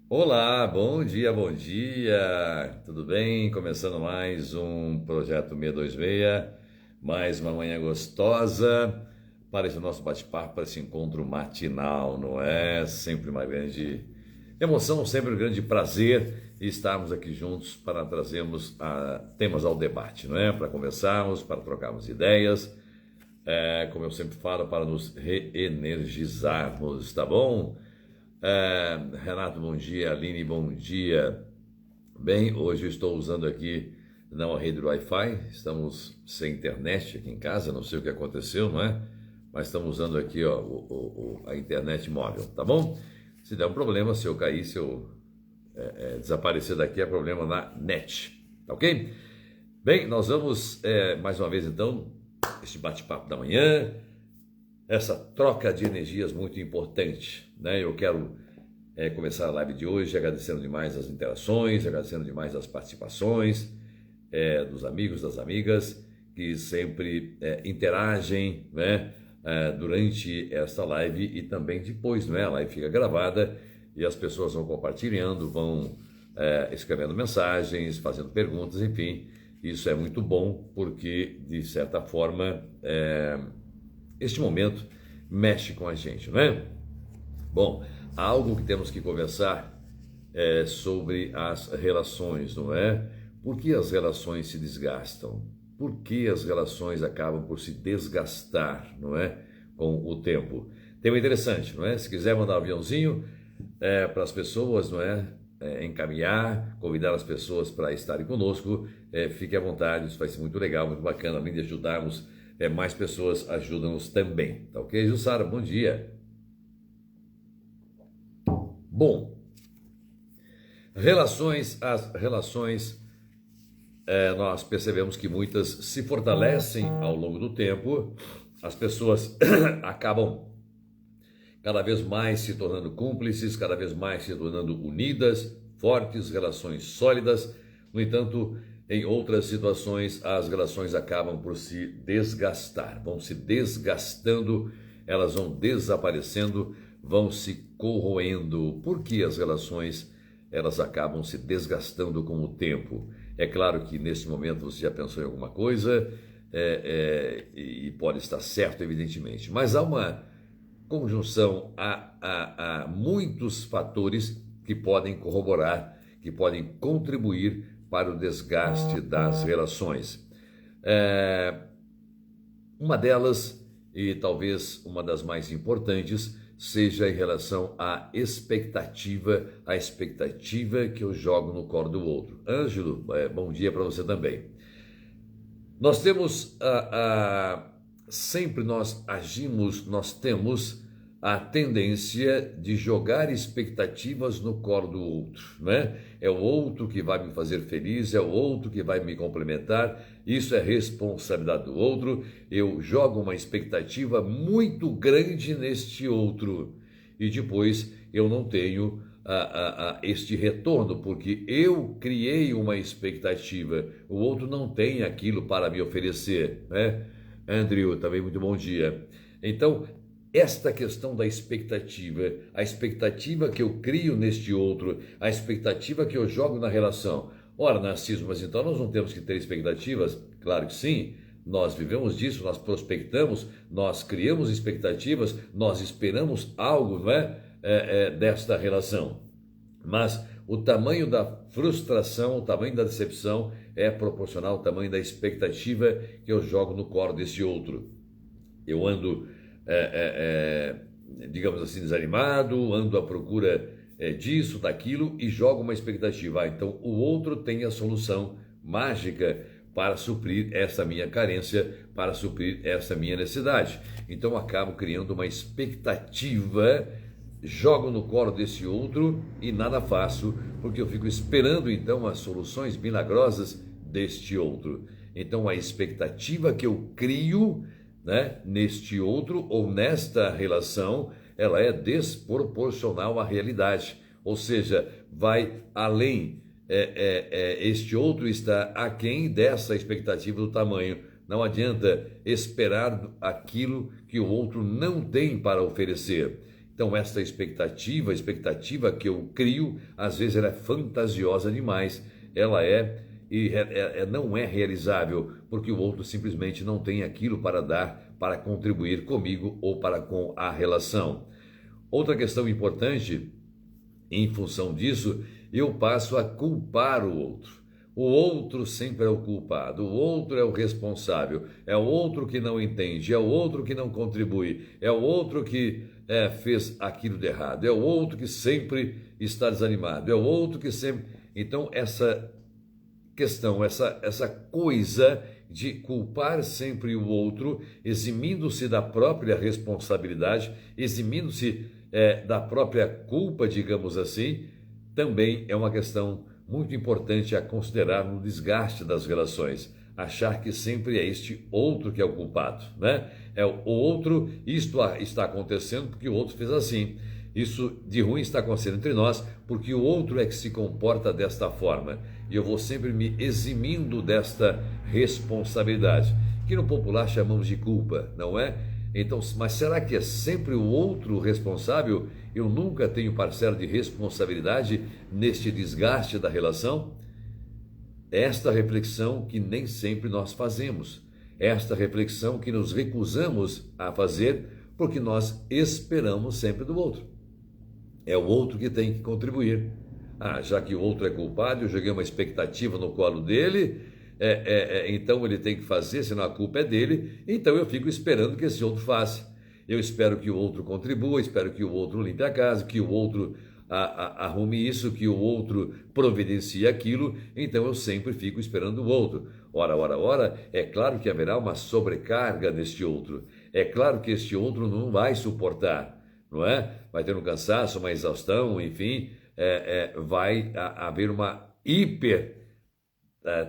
Olá, bom dia, tudo bem? Começando mais um Projeto 626, mais uma manhã gostosa para esse nosso bate-papo, para esse encontro matinal, não é? Sempre uma grande emoção, sempre um grande prazer estarmos aqui juntos para trazermos temas ao debate, não é? Para conversarmos, para trocarmos ideias, como eu sempre falo, para nos reenergizarmos, tá bom? Renato, bom dia. Aline, bom dia. Bem, hoje eu estou usando aqui não a rede do Wi-Fi, estamos sem internet aqui em casa, não sei o que aconteceu, não é? Mas estamos usando aqui ó, a internet móvel, tá bom? Se der um problema, se eu cair, se eu desaparecer daqui, é problema na net, tá ok? Bem, nós vamos mais uma vez então, este bate-papo da manhã, essa troca de energias muito importante, né? Eu quero começar a live de hoje agradecendo demais as interações, agradecendo demais as participações dos amigos, das amigas que sempre interagem, né? Durante esta live e também depois, né? A live fica gravada e as pessoas vão compartilhando, vão escrevendo mensagens, fazendo perguntas, enfim, isso é muito bom porque de certa forma este momento mexe com a gente, não é? Bom, algo que temos que conversar é sobre as relações, não é? Por que as relações se desgastam? Por que as relações acabam por se desgastar, não é? Com o tempo. Tema interessante, não é? Se quiser mandar um aviãozinho para as pessoas, não é? Encaminhar, convidar as pessoas para estarem conosco, fique à vontade, isso vai ser muito legal, muito bacana, além de ajudarmos, mais pessoas ajudam-nos também, tá ok? Jussara, bom dia. Bom, as relações, nós percebemos que muitas se fortalecem ao longo do tempo, as pessoas acabam cada vez mais se tornando cúmplices, cada vez mais se tornando unidas, fortes, relações sólidas. No entanto, em outras situações, as relações acabam por se desgastar, vão se desgastando, elas vão desaparecendo, vão se corroendo. Por que as relações elas acabam se desgastando com o tempo? É claro que nesse momento você já pensou em alguma coisa e pode estar certo, evidentemente, mas há uma conjunção a muitos fatores que podem corroborar, que podem contribuir para o desgaste das relações. É, uma delas, e talvez uma das mais importantes, seja em relação à expectativa, a expectativa que eu jogo no colo do outro. Ângelo, bom dia para você também. Nós temos sempre nós agimos, nós temos a tendência de jogar expectativas no colo do outro, né? É o outro que vai me fazer feliz, é o outro que vai me complementar, isso é responsabilidade do outro. Eu jogo uma expectativa muito grande neste outro e depois eu não tenho este retorno, porque eu criei uma expectativa, o outro não tem aquilo para me oferecer, né? Andrew, também muito bom dia. Então, esta questão da expectativa, a expectativa que eu crio neste outro, a expectativa que eu jogo na relação. Ora, Narciso, mas então nós não temos que ter expectativas? Claro que sim. Nós vivemos disso, nós prospectamos, nós criamos expectativas, nós esperamos algo, não é? Desta relação. Mas o tamanho da frustração, o tamanho da decepção é proporcional ao tamanho da expectativa que eu jogo no colo desse outro. Eu ando, digamos assim, desanimado, ando à procura disso, daquilo e jogo uma expectativa. Então o outro tem a solução mágica para suprir essa minha carência, para suprir essa minha necessidade. Então eu acabo criando uma expectativa, jogo no colo desse outro e nada faço, porque eu fico esperando então as soluções milagrosas deste outro. Então a expectativa que eu crio, né, neste outro ou nesta relação, ela é desproporcional à realidade, ou seja, vai além. Este outro está aquém dessa expectativa do tamanho. Não adianta esperar aquilo que o outro não tem para oferecer. Então essa expectativa que eu crio, às vezes ela é fantasiosa demais, ela não é realizável, porque o outro simplesmente não tem aquilo para dar, para contribuir comigo ou para com a relação. Outra questão importante, em função disso, eu passo a culpar o outro. O outro sempre é o culpado, o outro é o responsável, é o outro que não entende, é o outro que não contribui, é o outro que fez aquilo de errado, é o outro que sempre está desanimado, é o outro que sempre... Então, essa questão, essa coisa de culpar sempre o outro, eximindo-se da própria responsabilidade, eximindo-se da própria culpa, digamos assim, também é uma questão muito importante a considerar no desgaste das relações. Achar que sempre é este outro que é o culpado, né? É o outro, isto está acontecendo porque o outro fez assim. Isso de ruim está acontecendo entre nós porque o outro é que se comporta desta forma. E eu vou sempre me eximindo desta responsabilidade, que no popular chamamos de culpa, não é? Então, mas será que é sempre o outro responsável? Eu nunca tenho parcela de responsabilidade neste desgaste da relação? Esta reflexão que nem sempre nós fazemos, esta reflexão que nos recusamos a fazer porque nós esperamos sempre do outro. É o outro que tem que contribuir. Já que o outro é culpado, eu joguei uma expectativa no colo dele, então ele tem que fazer, senão a culpa é dele, então eu fico esperando que esse outro faça. Eu espero que o outro contribua, espero que o outro limpe a casa, que o outro arrume isso, que o outro providencie aquilo, então eu sempre fico esperando o outro. Ora, é claro que haverá uma sobrecarga neste outro, é claro que este outro não vai suportar, não é? Vai ter um cansaço, uma exaustão, enfim, vai haver uma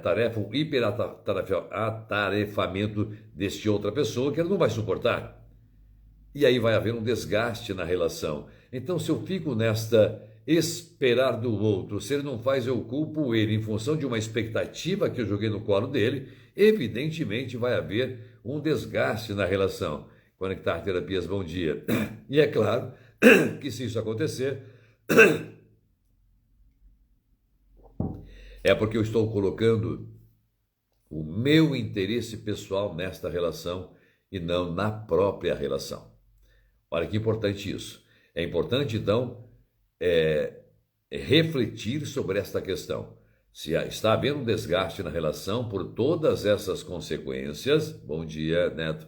tarefa, um atarefamento deste outra pessoa que ele não vai suportar. E aí vai haver um desgaste na relação. Então, se eu fico nesta esperar do outro, se ele não faz, eu culpo ele em função de uma expectativa que eu joguei no colo dele, evidentemente vai haver um desgaste na relação. Conectar Terapias, bom dia. E é claro que se isso acontecer, é porque eu estou colocando o meu interesse pessoal nesta relação e não na própria relação. Olha que importante isso. É importante, então, refletir sobre esta questão. Se está havendo um desgaste na relação por todas essas consequências, bom dia, Neto,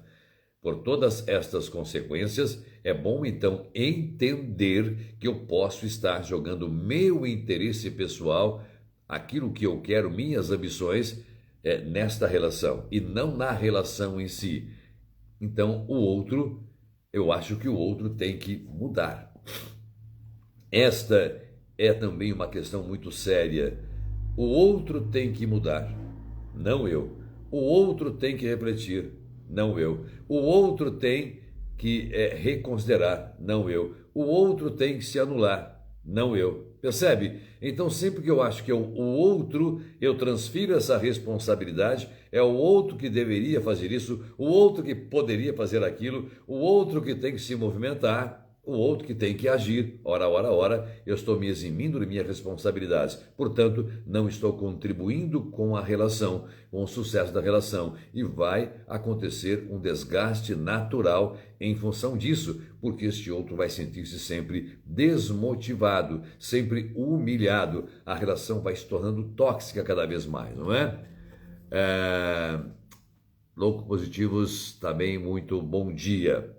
por todas estas consequências, é bom, então, entender que eu posso estar jogando meu interesse pessoal, aquilo que eu quero, minhas ambições, nesta relação, e não na relação em si. Então, eu acho que o outro tem que mudar. Esta é também uma questão muito séria. O outro tem que mudar, não eu. O outro tem que refletir, não eu. O outro tem que reconsiderar, não eu. O outro tem que se anular, não eu. Percebe? Então, sempre que eu acho que é o outro, eu transfiro essa responsabilidade, é o outro que deveria fazer isso, o outro que poderia fazer aquilo, o outro que tem que se movimentar, o outro que tem que agir. Ora, eu estou me eximindo de minhas responsabilidades. Portanto, não estou contribuindo com a relação, com o sucesso da relação. E vai acontecer um desgaste natural em função disso, porque este outro vai sentir-se sempre desmotivado, sempre humilhado. A relação vai se tornando tóxica cada vez mais, não é? Louco Positivos, também muito bom dia.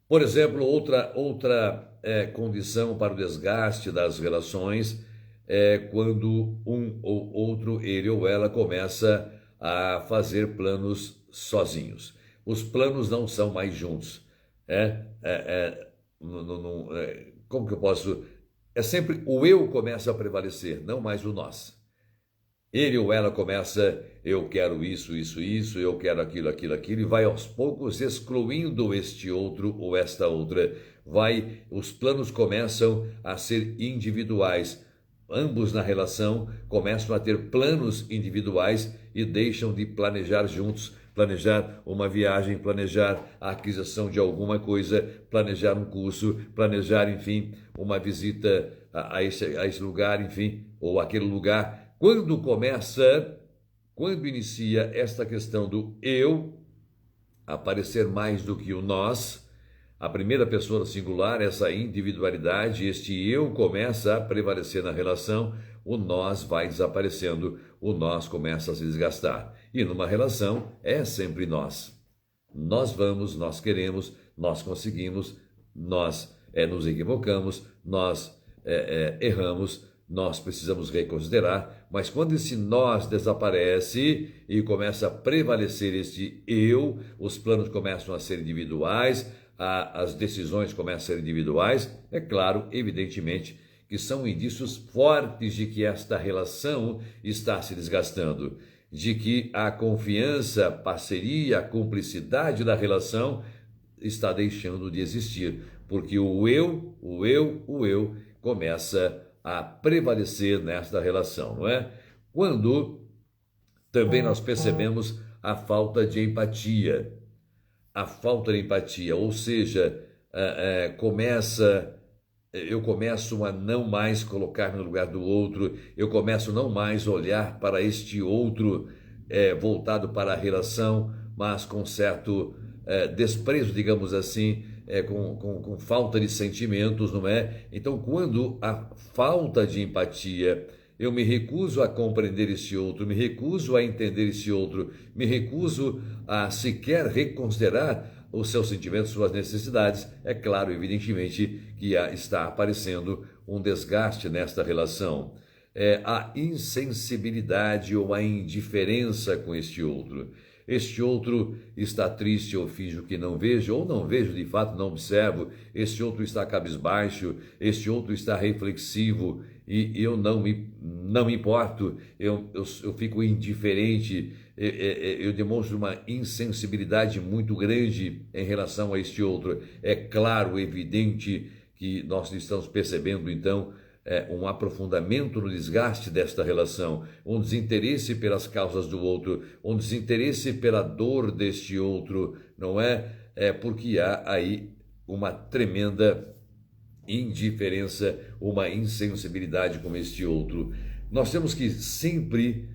Por exemplo, outra condição para o desgaste das relações é quando um ou outro, ele ou ela, começa a fazer planos sozinhos. Os planos não são mais juntos. Como que eu posso... É sempre o eu começa a prevalecer, não mais o nós. Ele ou ela começa, eu quero isso, eu quero aquilo, e vai aos poucos excluindo este outro ou esta outra. Os planos começam a ser individuais. Ambos na relação começam a ter planos individuais e deixam de planejar juntos, planejar uma viagem, planejar a aquisição de alguma coisa, planejar um curso, planejar, enfim, uma visita a esse lugar, enfim, ou aquele lugar. Quando inicia esta questão do eu aparecer mais do que o nós, a primeira pessoa singular, essa individualidade, este eu começa a prevalecer na relação, o nós vai desaparecendo, o nós começa a se desgastar. E numa relação é sempre nós. Nós vamos, nós queremos, nós conseguimos, nós nos equivocamos, nós erramos, nós precisamos reconsiderar, mas quando esse nós desaparece e começa a prevalecer este eu, os planos começam a ser individuais, as decisões começam a ser individuais, é claro, evidentemente, que são indícios fortes de que esta relação está se desgastando, de que a confiança, a parceria, a cumplicidade da relação está deixando de existir, porque o eu começa a prevalecer nesta relação, não é? Quando também nós percebemos a falta de empatia, ou seja, eu começo a não mais colocar-me no lugar do outro, eu começo a não mais olhar para este outro voltado para a relação, mas com certo desprezo, digamos assim, com falta de sentimentos, não é? Então, quando há falta de empatia, eu me recuso a compreender esse outro, me recuso a entender esse outro, me recuso a sequer reconsiderar os seus sentimentos, suas necessidades, é claro, evidentemente, que está aparecendo um desgaste nesta relação. A insensibilidade ou a indiferença com este outro. Este outro está triste, eu finjo que não vejo, ou não vejo, de fato não observo. Este outro está cabisbaixo, este outro está reflexivo e eu não me importo, eu fico indiferente, eu demonstro uma insensibilidade muito grande em relação a este outro. É claro, evidente que nós estamos percebendo então um aprofundamento no desgaste desta relação, um desinteresse pelas causas do outro, um desinteresse pela dor deste outro, não é? Porque há aí uma tremenda indiferença, uma insensibilidade com este outro. Nós temos que sempre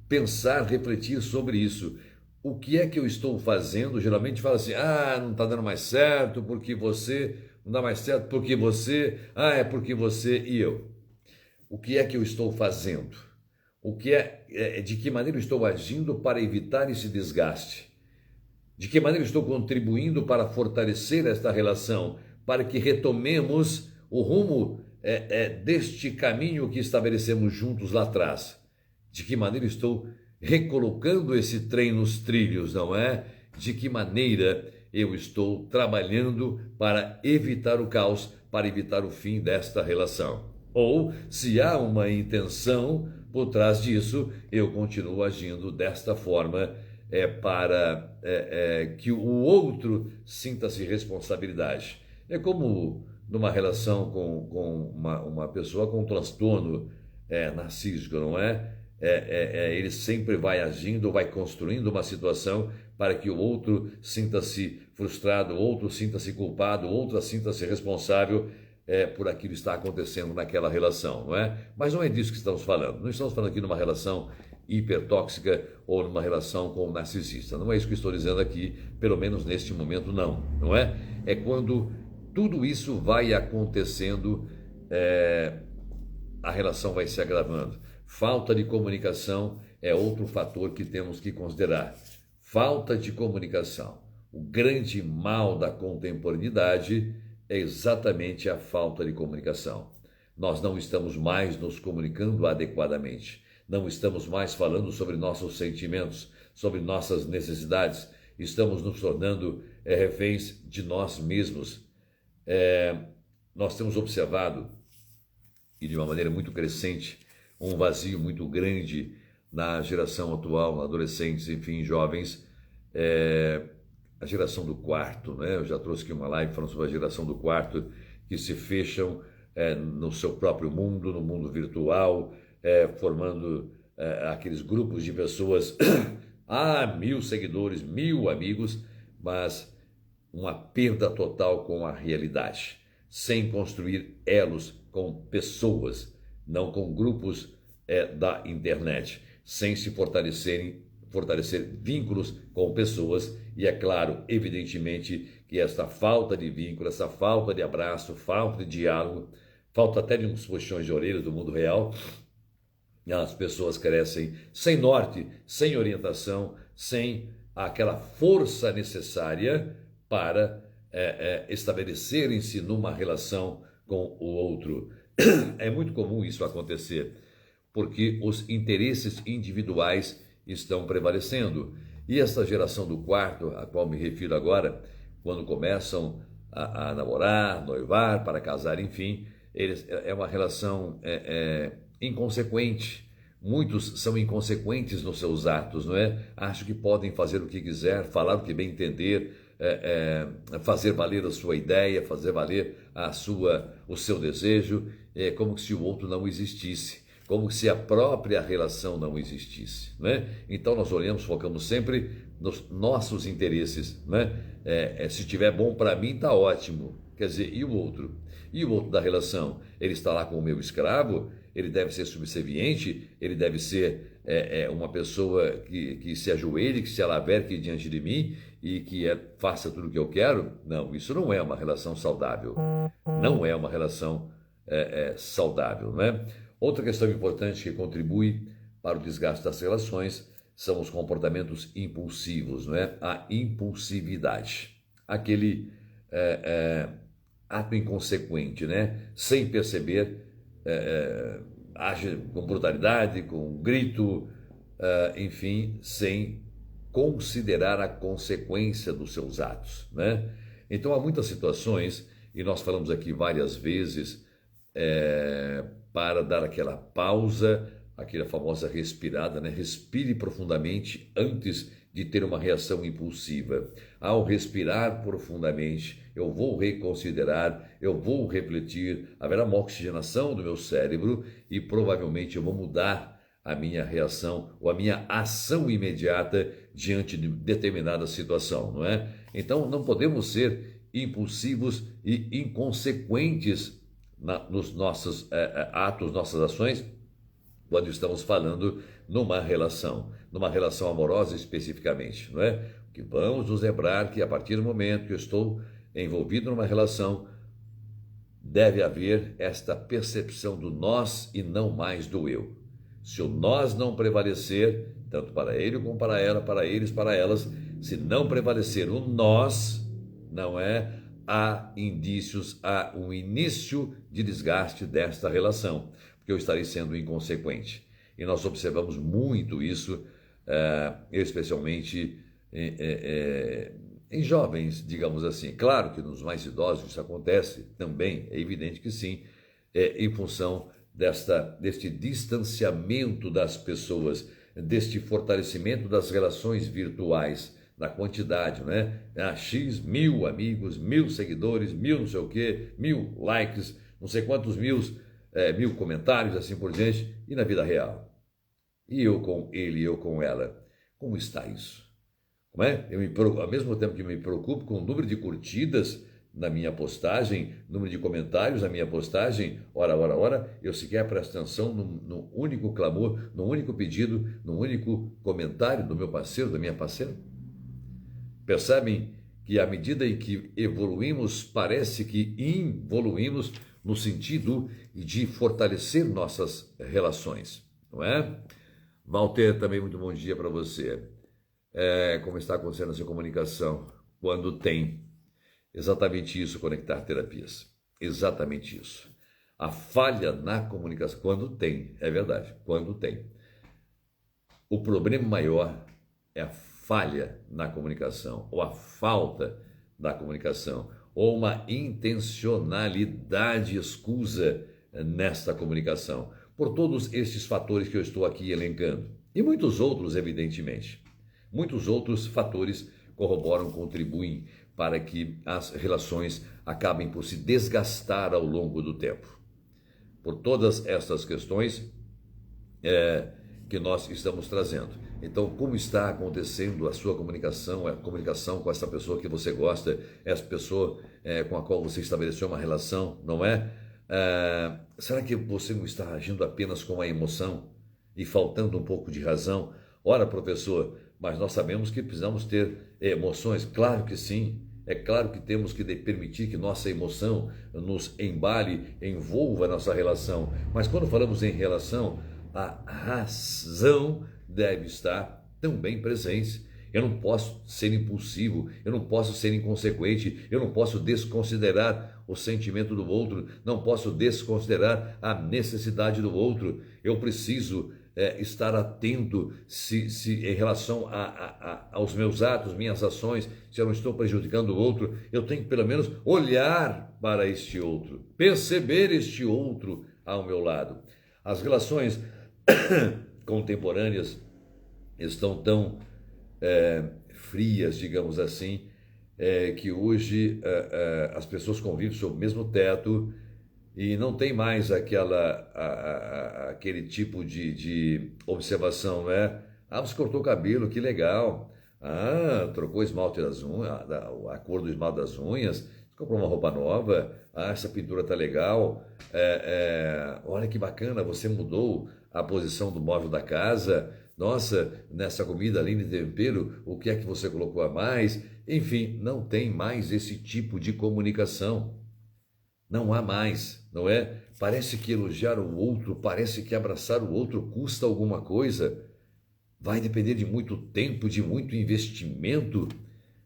pensar, refletir sobre isso. O que é que eu estou fazendo? Geralmente fala assim, não está dando mais certo, porque você... Não dá mais certo porque você... é porque você e eu. O que é que eu estou fazendo? De que maneira eu estou agindo para evitar esse desgaste? De que maneira eu estou contribuindo para fortalecer esta relação? Para que retomemos o rumo deste caminho que estabelecemos juntos lá atrás? De que maneira eu estou recolocando esse trem nos trilhos, não é? De que maneira eu estou trabalhando para evitar o caos, para evitar o fim desta relação. Ou, se há uma intenção por trás disso, eu continuo agindo desta forma para que o outro sinta-se responsabilidade. É como numa relação com uma pessoa com transtorno narcísico, não é? Ele sempre vai agindo, vai construindo uma situação para que o outro sinta-se frustrado, o outro sinta-se culpado, o outro sinta-se responsável por aquilo que está acontecendo naquela relação, não é? Mas não é disso que estamos falando. Não estamos falando aqui numa relação hipertóxica ou numa relação com um narcisista. Não é isso que estou dizendo aqui, pelo menos neste momento não é? É quando tudo isso vai acontecendo, a relação vai se agravando. Falta de comunicação é outro fator que temos que considerar. Falta de comunicação. O grande mal da contemporaneidade é exatamente a falta de comunicação. Nós não estamos mais nos comunicando adequadamente. Não estamos mais falando sobre nossos sentimentos, sobre nossas necessidades. Estamos nos tornando reféns de nós mesmos. Nós temos observado, e de uma maneira muito crescente, um vazio muito grande na geração atual, adolescentes, enfim, jovens, a geração do quarto, né? Eu já trouxe aqui uma live falando sobre a geração do quarto, que se fecham no seu próprio mundo, no mundo virtual, formando aqueles grupos de pessoas Ah, 1.000 seguidores, 1.000 amigos, mas uma perda total com a realidade, sem construir elos com pessoas, não com grupos da internet, sem se fortalecer vínculos com pessoas. E é claro, evidentemente, que essa falta de vínculo, essa falta de abraço, falta de diálogo, falta até de uns puxões de orelha do mundo real, as pessoas crescem sem norte, sem orientação, sem aquela força necessária para estabelecerem-se numa relação com o outro. É muito comum isso acontecer, porque os interesses individuais estão prevalecendo. E essa geração do quarto, a qual me refiro agora, quando começam a namorar, noivar, para casar, enfim, é uma relação inconsequente. Muitos são inconsequentes nos seus atos, não é? Acham que podem fazer o que quiser, falar o que bem entender, fazer valer a sua ideia, fazer valer o seu desejo, como se o outro não existisse, como se a própria relação não existisse, né? Então nós olhamos, focamos sempre nos nossos interesses, né? Se tiver bom para mim, tá ótimo. Quer dizer, e o outro? E o outro da relação? Ele está lá com o meu escravo? Ele deve ser subserviente? Ele deve ser uma pessoa que se ajoelhe, que se alaverque diante de mim e que faça tudo o que eu quero? Não, isso não é uma relação saudável. Não é uma relação saudável, né? Outra questão importante que contribui para o desgaste das relações são os comportamentos impulsivos, não é? A impulsividade. Aquele ato inconsequente, né? Sem perceber, age com brutalidade, com grito, enfim, sem considerar a consequência dos seus atos, né? Então há muitas situações, e nós falamos aqui várias vezes, para dar aquela pausa, aquela famosa respirada, né? Respire profundamente antes de ter uma reação impulsiva. Ao respirar profundamente, eu vou reconsiderar, eu vou refletir, haverá uma oxigenação do meu cérebro e provavelmente eu vou mudar a minha reação ou a minha ação imediata diante de determinada situação, não é? Então não podemos ser impulsivos e inconsequentes nos nossos atos, nossas ações, quando estamos falando numa relação amorosa especificamente, não é? Que vamos nos lembrar que a partir do momento que eu estou envolvido numa relação, deve haver esta percepção do nós e não mais do eu. Se o nós não prevalecer, tanto para ele como para ela, para eles, para elas, se não prevalecer o nós, não é? Há indícios, há um início de desgaste desta relação, porque eu estarei sendo inconsequente. E nós observamos muito isso, especialmente em jovens, digamos assim. Claro que nos mais idosos isso acontece também, é evidente que sim, em função deste distanciamento das pessoas, deste fortalecimento das relações virtuais, da quantidade, né? X, 1.000 amigos, 1.000 seguidores, 1.000 não sei o quê, 1.000 likes, não sei quantos 1.000 comentários, assim por diante, e na vida real. E eu com ele, eu com ela. Como está isso? Como é? Ao mesmo tempo que me preocupo com o número de curtidas na minha postagem, número de comentários na minha postagem, ora, eu sequer presto atenção no único clamor, no único pedido, no único comentário do meu parceiro, da minha parceira. Percebem que à medida em que evoluímos, parece que involuímos no sentido de fortalecer nossas relações, não é? Walter, também muito bom dia para você. Como está acontecendo essa comunicação? Quando tem exatamente isso, conectar terapias. Exatamente isso. A falha na comunicação, quando tem, é verdade, quando tem. O problema maior é a falha na comunicação, ou a falta da comunicação, ou uma intencionalidade escusa nesta comunicação, por todos estes fatores que eu estou aqui elencando. E muitos outros, evidentemente. Muitos outros fatores corroboram, contribuem para que as relações acabem por se desgastar ao longo do tempo. Por todas estas questões que nós estamos trazendo. Então, como está acontecendo a sua comunicação, a comunicação com essa pessoa que você gosta, essa pessoa com a qual você estabeleceu uma relação, não é? Será que você não está agindo apenas com a emoção e faltando um pouco de razão? Ora, professor, mas nós sabemos que precisamos ter emoções. Claro que sim. É claro que temos que permitir que nossa emoção nos embale, envolva a nossa relação. Mas quando falamos em relação, a razão deve estar também presente. Eu não posso ser impulsivo, eu não posso ser inconsequente, eu não posso desconsiderar o sentimento do outro, não posso desconsiderar a necessidade do outro. Eu preciso estar atento em relação aos meus atos, minhas ações, se eu não estou prejudicando o outro. Eu tenho que pelo menos olhar para este outro, perceber este outro ao meu lado. As relações contemporâneas estão tão frias, digamos assim, que hoje as pessoas convivem sob o mesmo teto e não tem mais aquele tipo de observação, não é? Ah, você cortou o cabelo, que legal. Ah, trocou o esmalte das unhas, a cor do esmalte das unhas, você comprou uma roupa nova. Ah, essa pintura tá legal. Olha que bacana, você mudou a posição do móvel da casa. Nossa, nessa comida além de tempero, o que é que você colocou a mais? Enfim, não tem mais esse tipo de comunicação. Não há mais, não é? Parece que elogiar o outro, parece que abraçar o outro custa alguma coisa. Vai depender de muito tempo, de muito investimento,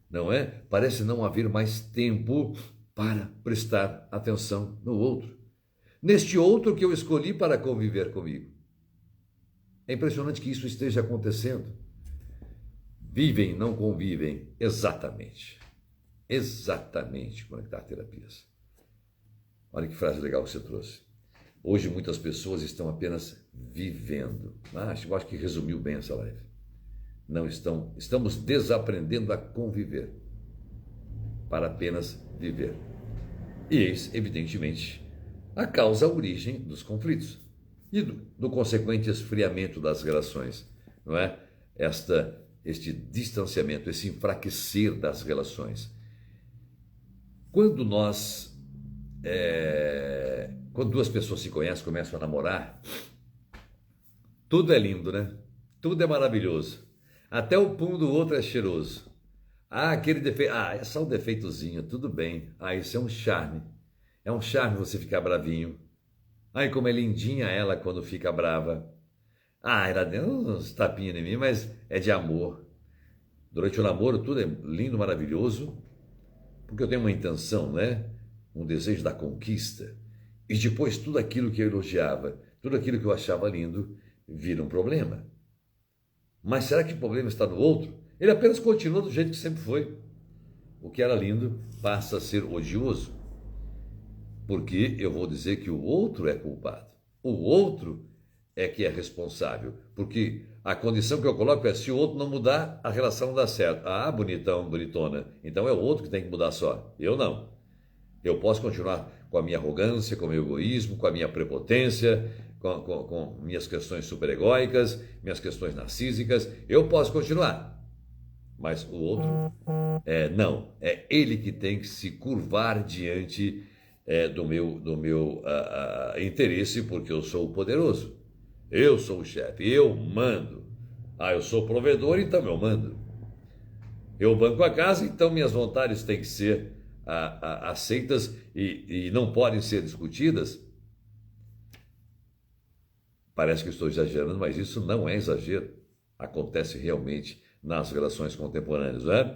não é? Parece não haver mais tempo para prestar atenção no outro. Neste outro que eu escolhi para conviver comigo. É impressionante que isso esteja acontecendo. Vivem, não convivem. Exatamente. Exatamente, Conectar Terapias. Olha que frase legal que você trouxe. Hoje muitas pessoas estão apenas vivendo. Eu acho que resumiu bem essa live. Não estamos desaprendendo a conviver para apenas viver. E eis, evidentemente, a causa, a origem dos conflitos e do consequente esfriamento das relações, não é? Este distanciamento, esse enfraquecer das relações. Quando duas pessoas se conhecem, começam a namorar, tudo é lindo, né? Tudo é maravilhoso. Até o pum do outro é cheiroso. Ah, aquele defeito. Ah, é só um defeitozinho, tudo bem. Ah, isso é um charme. É um charme você ficar bravinho. Ai, como é lindinha ela quando fica brava. Ah, ela deu uns tapinhos em mim, mas é de amor. Durante o namoro tudo é lindo, maravilhoso, porque eu tenho uma intenção, né? Um desejo da conquista. E depois tudo aquilo que eu elogiava, tudo aquilo que eu achava lindo, vira um problema. Mas será que o problema está no outro? Ele apenas continua do jeito que sempre foi. O que era lindo passa a ser odioso. Porque eu vou dizer que o outro é culpado. O outro é que é responsável. Porque a condição que eu coloco é: se o outro não mudar, a relação não dá certo. Ah, bonitão, bonitona. Então é o outro que tem que mudar só. Eu não. Eu posso continuar com a minha arrogância, com o meu egoísmo, com a minha prepotência, com minhas questões superegóicas, minhas questões narcísicas. Eu posso continuar. Mas o outro, não. É ele que tem que se curvar diante do meu interesse, porque eu sou o poderoso. Eu sou o chefe, eu mando. Ah, eu sou provedor, então eu mando. Eu banco a casa, então minhas vontades têm que ser aceitas e não podem ser discutidas. Parece que estou exagerando, mas isso não é exagero. Acontece realmente nas relações contemporâneas, não é?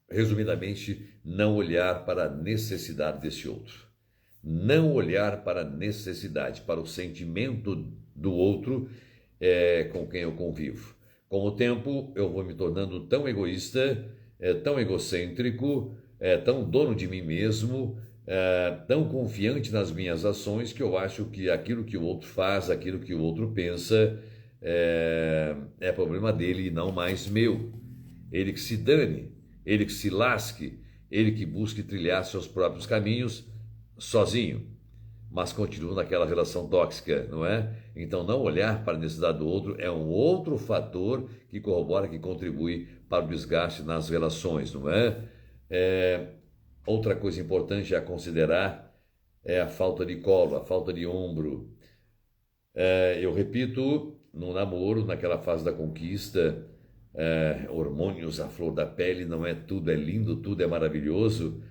Resumidamente, não olhar para a necessidade desse outro. Não olhar para a necessidade, para o sentimento do outro com quem eu convivo. Com o tempo, eu vou me tornando tão egoísta, tão egocêntrico, tão dono de mim mesmo, tão confiante nas minhas ações, que eu acho que aquilo que o outro faz, aquilo que o outro pensa, é problema dele e não mais meu. Ele que se dane, ele que se lasque, ele que busque trilhar seus próprios caminhos sozinho. mas continuam naquela relação tóxica, não é? Então, não olhar para a necessidade do outro é um outro fator que corrobora, que contribui para o desgaste nas relações, não é? Outra coisa importante a considerar é a falta de colo, a falta de ombro. Eu repito, no namoro, naquela fase da conquista, hormônios à flor da pele, não é tudo é lindo, tudo é maravilhoso.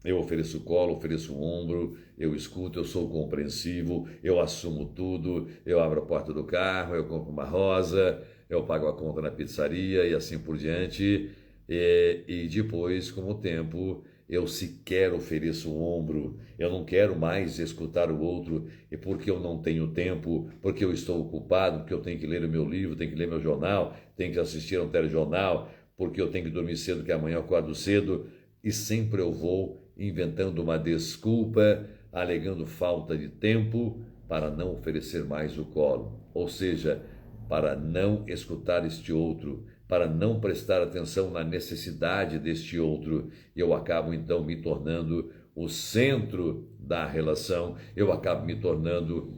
Eu ofereço colo, ofereço ombro, eu escuto, eu sou compreensivo, eu assumo tudo, eu abro a porta do carro, eu compro uma rosa, eu pago a conta na pizzaria e assim por diante. E depois, com o tempo, eu sequer ofereço o ombro, eu não quero mais escutar o outro, e porque eu não tenho tempo, porque eu estou ocupado, porque eu tenho que ler o meu livro, tenho que ler meu jornal, tenho que assistir a um telejornal, porque eu tenho que dormir cedo, que amanhã eu acordo cedo, e sempre eu vou inventando uma desculpa, alegando falta de tempo para não oferecer mais o colo, ou seja, para não escutar este outro, para não prestar atenção na necessidade deste outro. Eu acabo então me tornando o centro da relação, eu acabo me tornando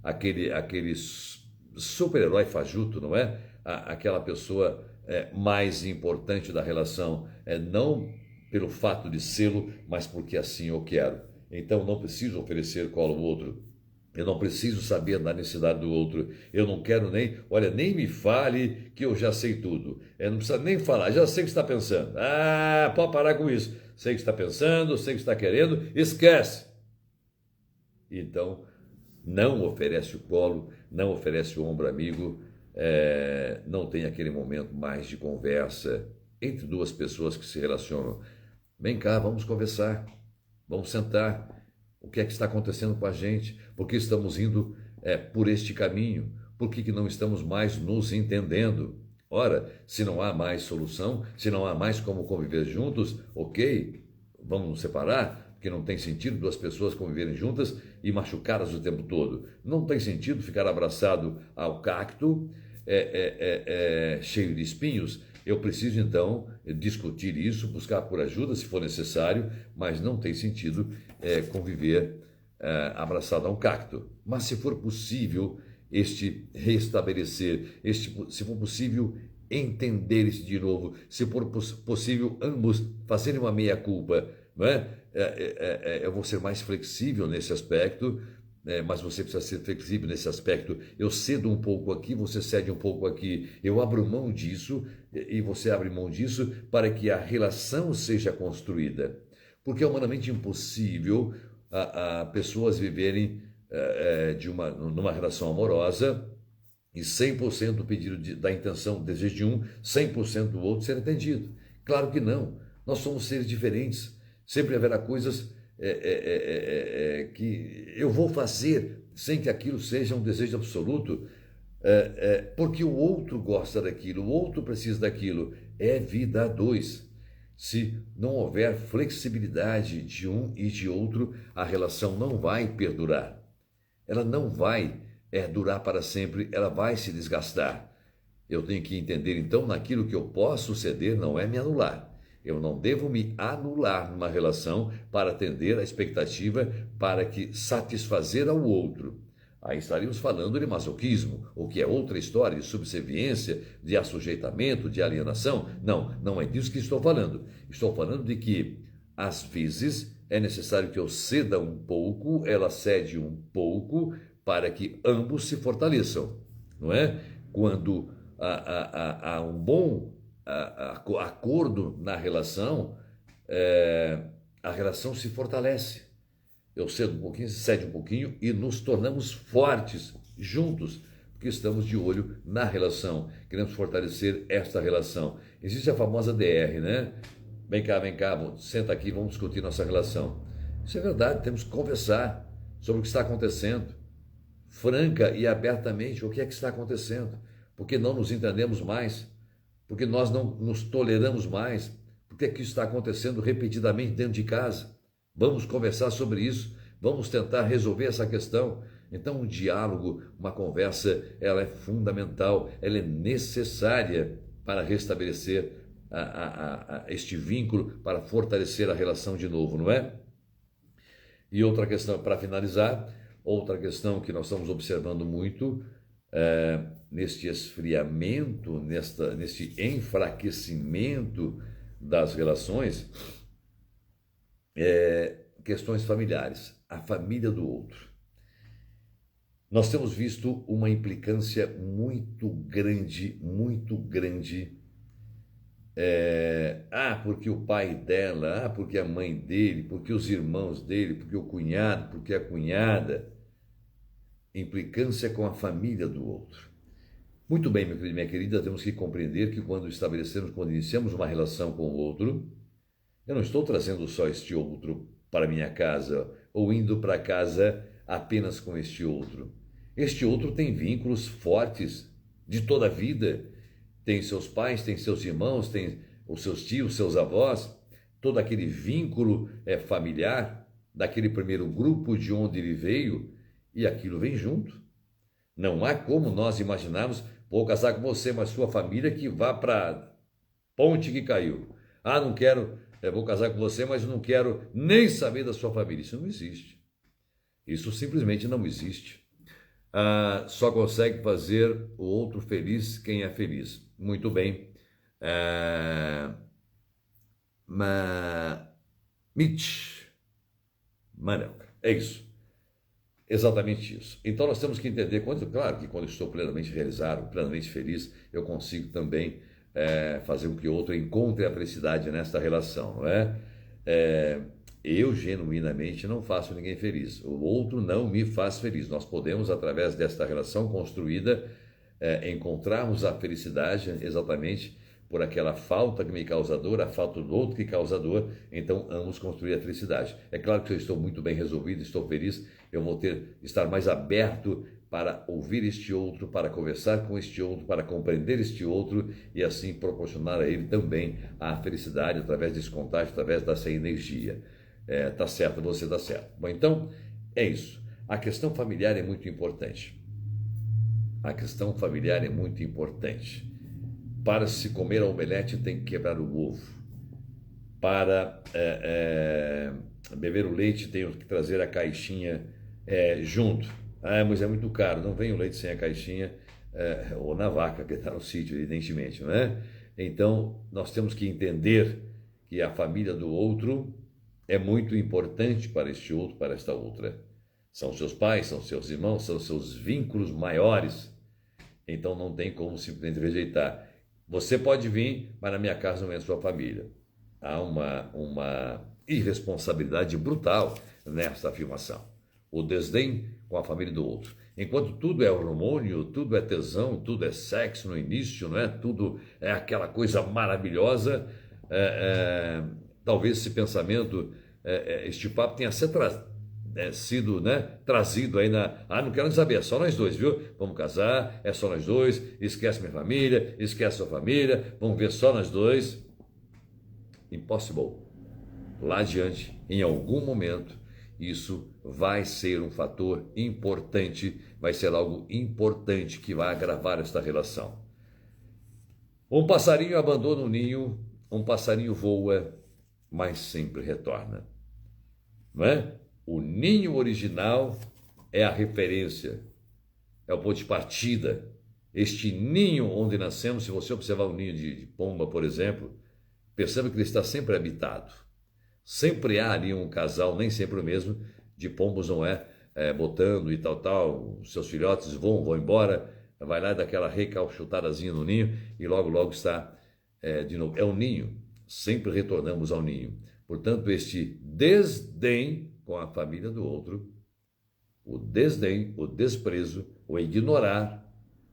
aquele super-herói fajuto, não é? Aquela pessoa mais importante da relação, não pelo fato de sê-lo, mas porque assim eu quero. Então não preciso oferecer colo ao outro, eu não preciso saber da necessidade do outro. Eu não quero nem, olha, nem me fale que eu já sei tudo. Não precisa nem falar, já sei o que está pensando. Ah, pode parar com isso. Sei o que está pensando, sei o que está querendo, esquece. Então, não oferece o colo, não oferece o ombro amigo, não tem aquele momento mais de conversa entre duas pessoas que se relacionam. Vem cá, vamos conversar, vamos sentar. O que é que está acontecendo com a gente? Por que estamos indo por este caminho? Por que não estamos mais nos entendendo? Ora, se não há mais solução, se não há mais como conviver juntos, ok, vamos nos separar, porque não tem sentido duas pessoas conviverem juntas e machucá-las o tempo todo. Não tem sentido ficar abraçado ao cacto, cheio de espinhos. Eu preciso, então, discutir isso, buscar por ajuda, se for necessário, mas não tem sentido conviver abraçado a um cacto. Mas se for possível este restabelecer, se for possível entender isso de novo, se for possível ambos fazerem uma meia-culpa, não é? Eu vou ser mais flexível nesse aspecto, mas você precisa ser flexível nesse aspecto. Eu cedo um pouco aqui, você cede um pouco aqui. Eu abro mão disso e você abre mão disso para que a relação seja construída. Porque é humanamente impossível a pessoas viverem numa relação amorosa e 100% do pedido da intenção, do desejo de um, 100% do outro ser atendido. Claro que não. Nós somos seres diferentes. Sempre haverá coisas que eu vou fazer sem que aquilo seja um desejo absoluto, porque o outro gosta daquilo, o outro precisa daquilo. É vida a dois. Se não houver flexibilidade de um e de outro, a relação não vai perdurar. Ela não vai durar para sempre, ela vai se desgastar. Eu tenho que entender, então, naquilo que eu posso ceder, não é me anular. Eu não devo me anular numa relação para atender a expectativa para que satisfazer ao outro. Aí estaríamos falando de masoquismo, o que é outra história de subserviência, de assujeitamento, de alienação. Não, não é disso que estou falando. Estou falando de que, às vezes, é necessário que eu ceda um pouco, ela cede um pouco, para que ambos se fortaleçam, não é? Quando há um bom acordo na relação, a relação se fortalece. Eu cedo um pouquinho, você cede um pouquinho e nos tornamos fortes juntos, porque estamos de olho na relação, queremos fortalecer esta relação. Existe a famosa DR, né? Vem cá, senta aqui, vamos discutir nossa relação. Isso é verdade, temos que conversar sobre o que está acontecendo, franca e abertamente, o que é que está acontecendo, porque não nos entendemos mais, porque nós não nos toleramos mais, porque é que isso está acontecendo repetidamente dentro de casa. Vamos conversar sobre isso, vamos tentar resolver essa questão. Então, um diálogo, uma conversa, ela é fundamental, ela é necessária para restabelecer este vínculo, para fortalecer a relação de novo, não é? E outra questão, para finalizar, outra questão que nós estamos observando muito neste esfriamento, neste enfraquecimento das relações, questões familiares, a família do outro. Nós temos visto uma implicância muito grande, porque o pai dela, porque a mãe dele, porque os irmãos dele, porque o cunhado, porque a cunhada. Implicância com a família do outro. Muito bem, meu querido e minha querida, temos que compreender que quando iniciamos uma relação com o outro, eu não estou trazendo só este outro para minha casa ou indo para casa apenas com este outro. Este outro tem vínculos fortes de toda a vida. Tem seus pais, tem seus irmãos, tem os seus tios, seus avós, todo aquele vínculo familiar daquele primeiro grupo de onde ele veio, e aquilo vem junto. Não há como nós imaginarmos, vou casar com você, mas sua família que vá para a ponte que caiu. Não quero, vou casar com você, mas não quero nem saber da sua família. Isso não existe. Isso simplesmente não existe. Só consegue fazer o outro feliz quem é feliz. Muito bem. Mitch Manel. É isso. Exatamente isso. Então nós temos que entender, claro que quando estou plenamente realizado, plenamente feliz, eu consigo também fazer com que o outro encontre a felicidade nesta relação, não é? Eu genuinamente não faço ninguém feliz, o outro não me faz feliz. Nós podemos, através desta relação construída, encontrarmos a felicidade exatamente por aquela falta que me causa dor, a falta do outro que causa dor, então ambos construir a felicidade. É claro que eu estou muito bem resolvido, estou feliz, eu vou estar mais aberto para ouvir este outro, para conversar com este outro, para compreender este outro e assim proporcionar a ele também a felicidade através desse contágio, através dessa energia. Tá certo, você tá certo. Bom, então é isso. A questão familiar é muito importante. A questão familiar é muito importante. Para se comer a omelete tem que quebrar o ovo. Para beber o leite tem que trazer a caixinha junto. Mas é muito caro, não vem o leite sem a caixinha, ou na vaca que está no sítio, evidentemente, não é? Então, nós temos que entender que a família do outro é muito importante para este outro, para esta outra. São seus pais, são seus irmãos, são seus vínculos maiores. Então, não tem como simplesmente rejeitar. Você pode vir, mas na minha casa não é a sua família. Há uma irresponsabilidade brutal nessa afirmação. O desdém com a família do outro. Enquanto tudo é hormônio, tudo é tesão, tudo é sexo no início, não é? Tudo é aquela coisa maravilhosa. Talvez esse pensamento, este papo tenha sido trazido aí não quero nem saber, é só nós dois, viu? Vamos casar, é só nós dois, esquece minha família, esquece sua família, vamos ver só nós dois. Impossible. Lá adiante, em algum momento, isso vai ser um fator importante, vai ser algo importante que vai agravar esta relação. Um passarinho abandona o ninho, um passarinho voa, mas sempre retorna. Não é? O ninho original é a referência, é o ponto de partida. Este ninho onde nascemos, se você observar o ninho de pomba, por exemplo, perceba que ele está sempre habitado. Sempre há ali um casal, nem sempre o mesmo, de pombos, não botando e tal, os seus filhotes vão embora, vai lá daquela recalchutadazinha no ninho e logo está de novo. É o ninho, sempre retornamos ao ninho. Portanto, este desdém com a família do outro, o desdém, o desprezo, o ignorar,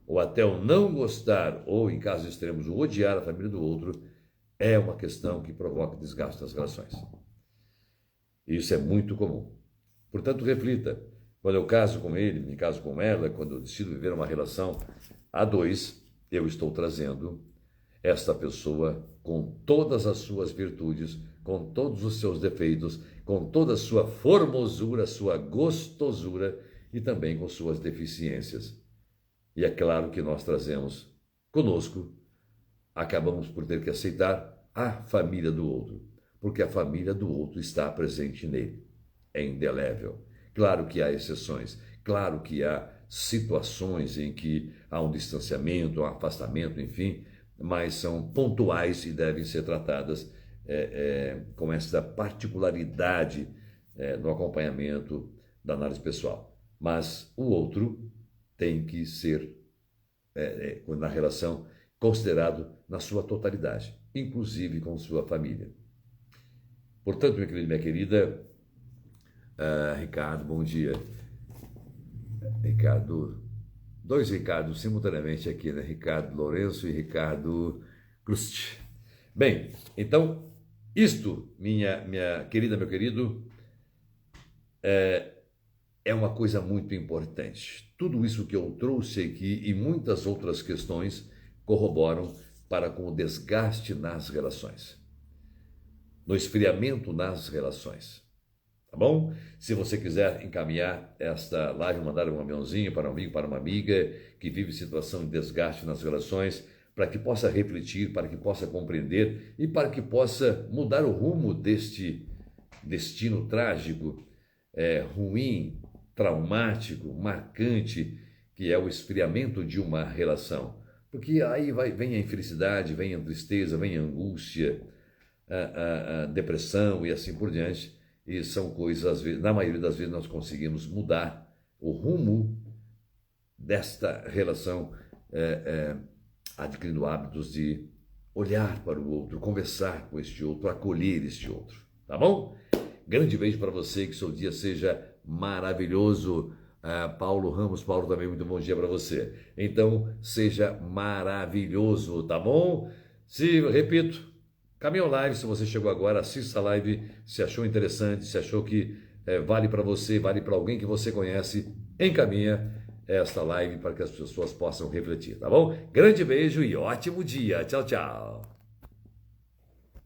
ou até o não gostar, ou em casos extremos, o odiar a família do outro, é uma questão que provoca desgaste das relações. Isso é muito comum. Portanto, reflita. Quando eu caso com ele, me caso com ela, quando eu decido viver uma relação a dois, eu estou trazendo esta pessoa com todas as suas virtudes, com todos os seus defeitos, com toda a sua formosura, sua gostosura e também com suas deficiências. E é claro que nós trazemos conosco, acabamos por ter que aceitar a família do outro, porque a família do outro está presente nele. é indelével. Claro que há exceções, claro que há situações em que há um distanciamento, um afastamento, enfim, mas são pontuais e devem ser tratadas com essa particularidade no acompanhamento da análise pessoal. Mas o outro tem que ser, na relação, considerado na sua totalidade, inclusive com sua família. Portanto, meu querido e minha querida, Ricardo, bom dia. Ricardo, dois Ricardos simultaneamente aqui, né? Ricardo Lourenço e Ricardo Crust. Bem, então, isto, minha querida, meu querido, é uma coisa muito importante. Tudo isso que eu trouxe aqui e muitas outras questões corroboram para com o desgaste nas relações, no esfriamento nas relações. Tá bom? Se você quiser encaminhar esta live, mandar um aviãozinho para um amigo, para uma amiga que vive situação de desgaste nas relações, para que possa refletir, para que possa compreender e para que possa mudar o rumo deste destino trágico, ruim, traumático, marcante, que é o esfriamento de uma relação. Porque aí vem a infelicidade, vem a tristeza, vem a angústia, a depressão e assim por diante. E são coisas, às vezes, na maioria das vezes, nós conseguimos mudar o rumo desta relação, adquirindo hábitos de olhar para o outro, conversar com este outro, acolher este outro. Tá bom? Grande beijo para você, que seu dia seja maravilhoso. Paulo Ramos, Paulo, também muito bom dia para você. Então, seja maravilhoso, tá bom? Repito, Caminho Live, se você chegou agora, assista a live, se achou interessante, se achou que vale para você, vale para alguém que você conhece, encaminha esta live para que as pessoas possam refletir, tá bom? Grande beijo e ótimo dia. Tchau, tchau.